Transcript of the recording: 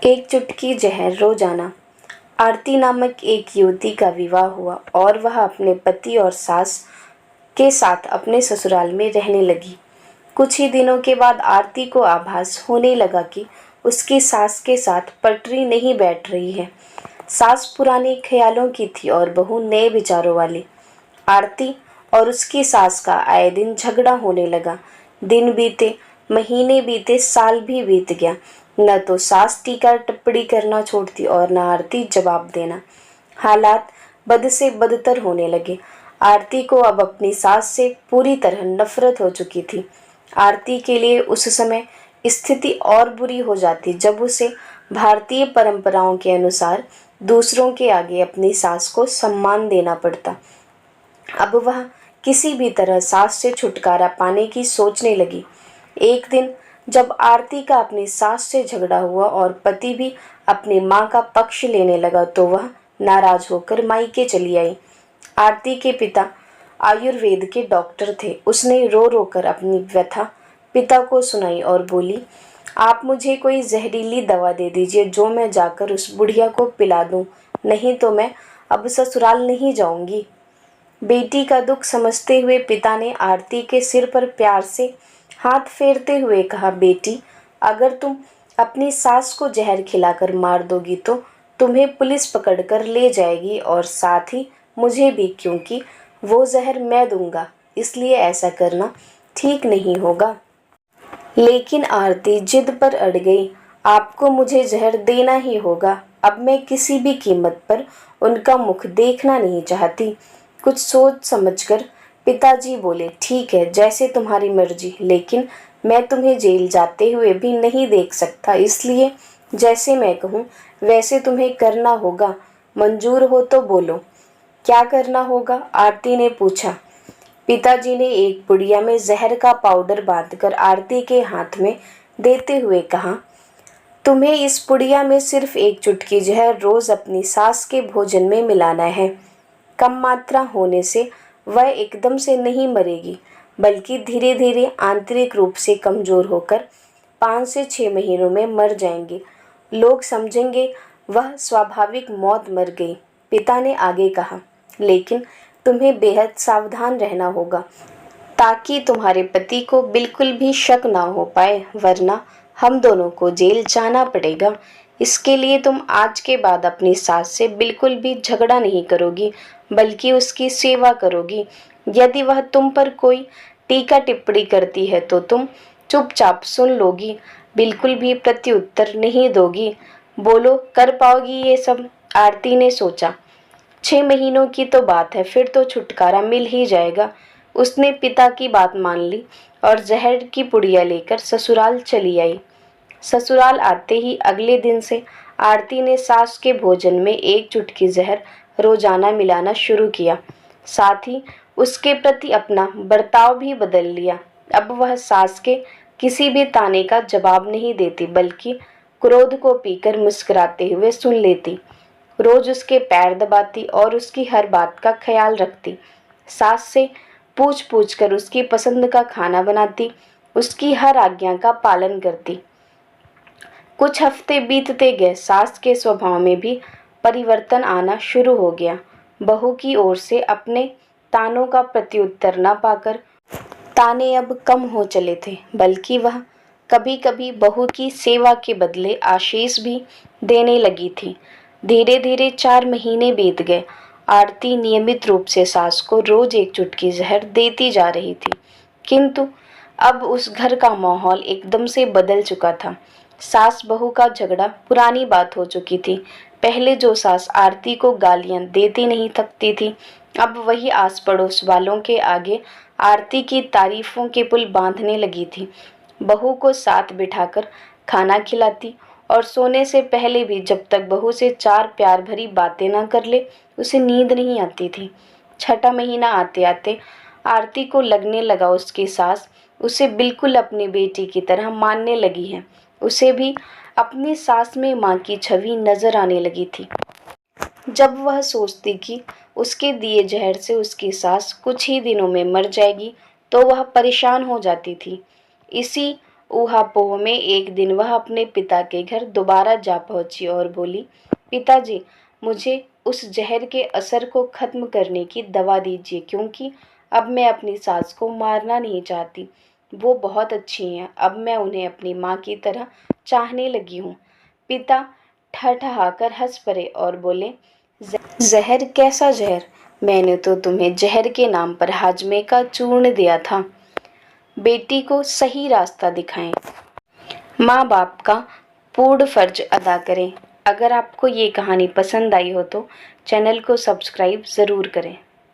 एक चुटकी जहर रोजाना। आरती नामक एक युवती का विवाह हुआ और वह अपने पति और सास के साथ अपने ससुराल में रहने लगी। कुछ ही दिनों के बाद आरती को आभास होने लगा कि उसकी सास के साथ पटरी नहीं बैठ रही है। सास पुराने ख्यालों की थी और बहू नए विचारों वाली। आरती और उसकी सास का आए दिन झगड़ा होने लगा। दिन बीते, महीने बीते, साल भी बीत गया। न तो सास टीका टिप्पणी करना छोड़ती और न आरती जवाब देना। हालात बद से बदतर होने लगे। आरती को अब अपनी सास से पूरी तरह नफरत हो चुकी थी। आरती के लिए उस समय स्थिति और बुरी हो जाती जब उसे भारतीय परंपराओं के अनुसार दूसरों के आगे अपनी सास को सम्मान देना पड़ता। अब वह किसी भी तरह सास से छुटकारा पाने की सोचने लगी। एक दिन जब आरती का अपनी सास से झगड़ा हुआ और पति भी अपनी माँ का पक्ष लेने लगा तो वह नाराज होकर मायके चली आई। आरती के पिता आयुर्वेद के डॉक्टर थे। उसने रो रो कर अपनी व्यथा पिता को सुनाई और बोली, आप मुझे कोई जहरीली दवा दे दीजिए जो मैं जाकर उस बुढ़िया को पिला दूं, नहीं तो मैं अब ससुराल नहीं जाऊंगी। बेटी का दुख समझते हुए पिता ने आरती के सिर पर प्यार से हाथ फेरते हुए कहा, बेटी, अगर तुम अपनी सास को जहर खिलाकर मार दोगी तो तुम्हें पुलिस पकड़कर ले जाएगी और साथ ही मुझे भी, क्योंकि वो जहर मैं दूंगा, इसलिए ऐसा करना ठीक नहीं होगा। लेकिन आरती जिद पर अड़ गई। आपको मुझे जहर देना ही होगा। अब मैं किसी भी कीमत पर उनका मुख देखना नहीं चाहती। कुछ सोच समझकर पिताजी बोले, ठीक है, जैसे तुम्हारी मर्जी, लेकिन मैं तुम्हें जेल जाते हुए भी नहीं देख सकता, इसलिए जैसे मैं कहूँ वैसे तुम्हें करना होगा। मंजूर हो तो बोलो, क्या करना होगा? आरती ने पूछा। पिताजी ने एक पुड़िया में जहर का पाउडर बांधकर आरती के हाथ में देते हुए कहा, तुम्हें इस पुड़िया में सिर्फ एक चुटकी जहर रोज अपनी सास के भोजन में मिलाना है। कम मात्रा होने से वह एकदम से नहीं मरेगी, बल्कि धीरे धीरे आंतरिक रूप से कमजोर होकर 5 से 6 महीनों में मर जाएंगे। लोग समझेंगे वह स्वाभाविक मौत मर गई। पिता ने आगे कहा, लेकिन तुम्हें बेहद सावधान रहना होगा ताकि तुम्हारे पति को बिल्कुल भी शक ना हो पाए, वरना हम दोनों को जेल जाना पड़ेगा। इसके लिए तुम आज के बाद अपनी सास से बिल्कुल भी झगड़ा नहीं करोगी, बल्कि उसकी सेवा करोगी। यदि वह तुम पर कोई टीका टिप्पणी करती है तो तुम चुपचाप सुन लोगी, बिल्कुल भी प्रत्युत्तर नहीं दोगी। बोलो, कर पाओगी ये सब? आरती ने सोचा, 6 महीनों की तो बात है, फिर तो छुटकारा मिल ही जाएगा। उसने पिता की बात मान ली और जहर की पुड़िया लेकर ससुराल चली आई। ससुराल आते ही अगले दिन से आरती ने सास के भोजन में एक चुटकी जहर रोजाना मिलाना शुरू किया। साथ ही उसके प्रति अपना बर्ताव भी बदल लिया। अब वह सास के किसी भी ताने का जवाब नहीं देती, बल्कि क्रोध को पीकर मुस्कुराते हुए सुन लेती। रोज उसके पैर दबाती और उसकी हर बात का ख्याल रखती। सास से पूछ पूछ कर उसकी पसंद का खाना बनाती, उसकी हर आज्ञा का पालन करती। कुछ हफ्ते बीतते गए, सास के स्वभाव में भी परिवर्तन आना शुरू हो गया। बहू की ओर से अपने तानों का प्रत्युत्तर न पाकर ताने अब कम हो चले थे, बल्कि वह कभी कभी बहू की सेवा के बदले आशीष भी देने लगी थी। धीरे धीरे 4 महीने बीत गए। आरती नियमित रूप से सास को रोज एक चुटकी जहर देती जा रही थी, किंतु अब उस घर का माहौल एकदम से बदल चुका था। सास बहू का झगड़ा पुरानी बात हो चुकी थी। पहले जो सास आरती को गालियां देती नहीं थकती थी, अब वही आस पड़ोस वालों के आगे आरती की तारीफों के पुल बांधने लगी थी। बहू को साथ बिठाकर खाना खिलाती और सोने से पहले भी जब तक बहू से 4 प्यार भरी बातें ना कर ले, उसे नींद नहीं आती थी। 6ठा महीना आते आते आरती को लगने लगा उसकी सास उसे बिल्कुल अपनी बेटी की तरह मानने लगी है। उसे भी अपनी सास में माँ की छवि नजर आने लगी थी। जब वह सोचती कि उसके दिए जहर से उसकी सास कुछ ही दिनों में मर जाएगी, तो वह परेशान हो जाती थी। इसी ऊहापोह में एक दिन वह अपने पिता के घर दोबारा जा पहुंची और बोली, पिताजी, मुझे उस जहर के असर को खत्म करने की दवा दीजिए, क्योंकि अब मैं अपनी सास को मारना नहीं चाहती। वो बहुत अच्छी हैं, अब मैं उन्हें अपनी माँ की तरह चाहने लगी हूँ। पिता ठठहाकर हंस पड़े और बोले, जहर? कैसा जहर? मैंने तो तुम्हें जहर के नाम पर हाजमे का चूर्ण दिया था। बेटी को सही रास्ता दिखाएं, माँ बाप का पूर्ण फर्ज अदा करें। अगर आपको ये कहानी पसंद आई हो तो चैनल को सब्सक्राइब ज़रूर करें।